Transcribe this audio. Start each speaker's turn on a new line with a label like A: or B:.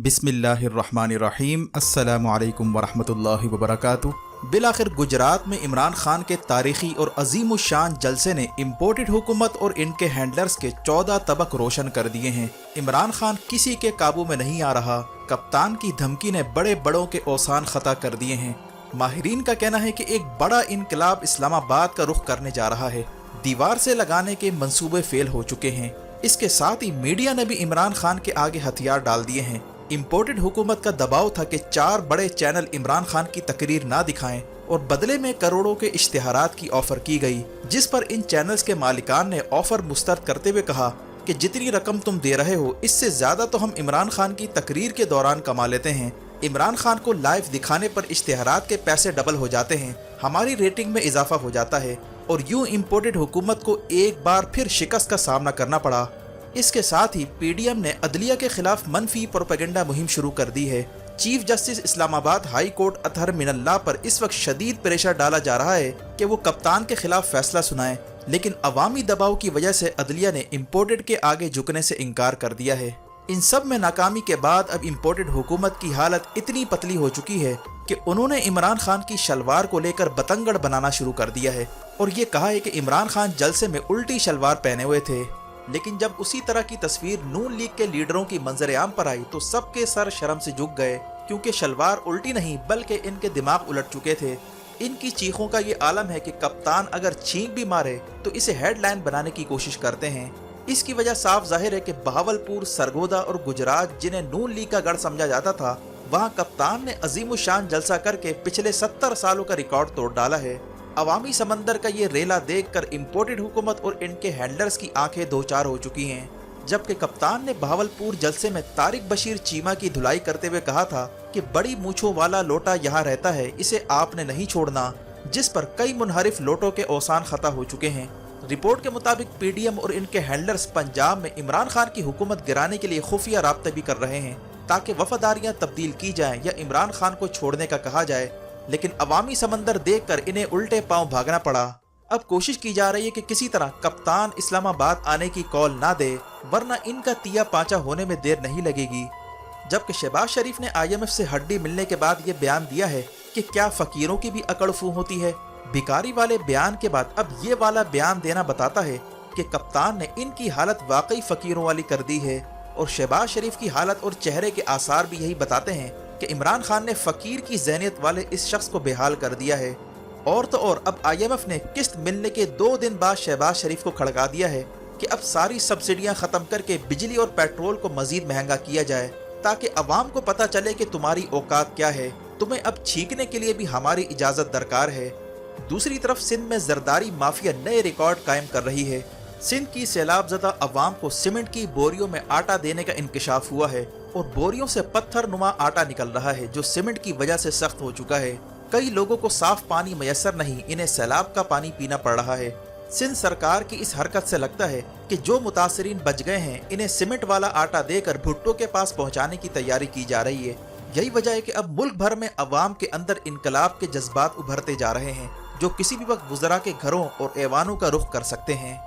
A: बिस्मिल्लाहिर्रहमानिर्रहीम। अस्सलामु अलैकुम वरहमतुल्लाहि वबरकातुहू। बिलाखिर गुजरात में इमरान खान के तारीखी और अजीम शान जलसे ने इम्पोर्टेड हुकूमत और इनके हैंडलर्स के 14 तबक रोशन कर दिए हैं। इमरान खान किसी के काबू में नहीं आ रहा। कप्तान की धमकी ने बड़े बड़ों के औसान खता कर दिए हैं। माहिरीन का कहना है कि एक बड़ा इनकलाब इस्लामाबाद का रुख करने जा रहा है। दीवार से लगाने के मंसूबे फेल हो चुके हैं। इसके साथ ही मीडिया ने भी इमरान खान के आगे हथियार डाल दिए हैं। इम्पोर्टेड हुकूमत का दबाव था कि 4 बड़े चैनल इमरान खान की तकरीर ना दिखाएं और बदले में करोड़ों के इश्तिहारात की ऑफर की गई, जिस पर इन चैनल्स के मालिकान ने ऑफर मुस्तरद करते हुए कहा कि जितनी रकम तुम दे रहे हो इससे ज्यादा तो हम इमरान खान की तकरीर के दौरान कमा लेते हैं। इमरान खान को लाइव दिखाने पर इश्तिहारात के पैसे डबल हो जाते हैं, हमारी रेटिंग में इजाफा हो जाता है और यूं इम्पोर्टेड हुकूमत को एक बार फिर शिकस्त का सामना करना पड़ा। इसके साथ ही पीडीएम ने अदलिया के खिलाफ मनफी प्रोपेगेंडा मुहिम शुरू कर दी है। Chief justice Islamabad high court Athar Minallah पर इस वक्त शदीद प्रेशर डाला जा रहा है कि वो कप्तान के खिलाफ फैसला सुनाए, लेकिन अवामी दबाव की वजह से अदलिया ने इम्पोर्टेड के आगे झुकने से इनकार कर दिया है। इन सब में नाकामी के बाद अब इम्पोर्टेड हुकूमत की हालत इतनी पतली हो चुकी है कि उन्होंने इमरान खान की शलवार को लेकर बतंगड़ बनाना शुरू कर दिया है और ये कहा है कि इमरान खान जलसे में उल्टी शलवार पहने हुए थे। लेकिन जब उसी तरह की तस्वीर नून लीग के लीडरों की मंजर आम पर आई तो सबके सर शर्म से झुक गए, क्योंकि शलवार उल्टी नहीं बल्कि इनके दिमाग उलट चुके थे। इनकी चीखों का ये आलम है कि कप्तान अगर छींक भी मारे तो इसे हेडलाइन बनाने की कोशिश करते हैं। इसकी वजह साफ जाहिर है कि बहावलपुर, सरगोदा और गुजरात, जिन्हें नून लीग का गढ़ समझा जाता था, वहाँ कप्तान ने अजीम शान जलसा करके पिछले 70 सालों का रिकॉर्ड तोड़ डाला है। अवामी समंदर का ये रेला देखकर इम्पोर्टेड हुकूमत और इनके हैंडलर्स की आंखें दो चार हो चुकी हैं। जबकि कप्तान ने बहावलपुर जलसे में तारिक बशीर चीमा की धुलाई करते हुए कहा था कि बड़ी मूंछों वाला लोटा यहाँ रहता है, इसे आपने नहीं छोड़ना, जिस पर कई मुनहरिफ लोटों के औसान खता हो चुके हैं। रिपोर्ट के मुताबिक पीडीएम और इनके हैंडलर्स पंजाब में इमरान खान की हुकूमत गिराने के लिए खुफिया राब्ते भी कर रहे हैं ताकि वफादारियां तब्दील की जाएं या इमरान खान को छोड़ने का कहा जाए, लेकिन अवामी समंदर देखकर इन्हें उल्टे पांव भागना पड़ा। अब कोशिश की जा रही है कि किसी तरह कप्तान इस्लामाबाद आने की कॉल ना दे, वरना इनका तिया पांचा होने में देर नहीं लगेगी। जबकि शहबाज शरीफ ने आईएमएफ से हड्डी मिलने के बाद ये बयान दिया है कि क्या फकीरों की भी अकड़ फू होती है। भिखारी वाले बयान के बाद अब ये वाला बयान देना बताता है कि कप्तान ने इनकी हालत वाकई फकीरों वाली कर दी है और शहबाज शरीफ की हालत और चेहरे के आसार भी यही बताते हैं कि इमरान खान ने फकीर की ज़हनियत वाले इस शख्स को बेहाल कर दिया है। और तो और अब आईएमएफ ने किस्त मिलने के 2 दिन बाद शहबाज शरीफ को खड़का दिया है कि अब सारी सब्सिडियां खत्म करके बिजली और पेट्रोल को मजीद महंगा किया जाए, ताकि अवाम को पता चले कि तुम्हारी औकात क्या है, तुम्हें अब छींकने के लिए भी हमारी इजाज़त दरकार है। दूसरी तरफ सिंध में जरदारी माफिया नए रिकॉर्ड कायम कर रही है। सिंध की सैलाब ज़दा अवाम को सीमेंट की बोरियों में आटा देने का इंकशाफ हुआ है और बोरियों से पत्थर नुमा आटा निकल रहा है जो सीमेंट की वजह से सख्त हो चुका है। कई लोगों को साफ पानी मयसर नहीं, इन्हें सैलाब का पानी पीना पड़ रहा है। सिंध सरकार की इस हरकत से लगता है कि जो मुतासरीन बच गए हैं इन्हें सीमेंट वाला आटा देकर भुट्टो के पास पहुंचाने की तैयारी की जा रही है। यही वजह है कि अब मुल्क भर में अवाम के अंदर इनकलाब के जज्बात उभरते जा रहे हैं, जो किसी भी वक्त वुज़रा के घरों और ऐवानों का रुख कर सकते हैं।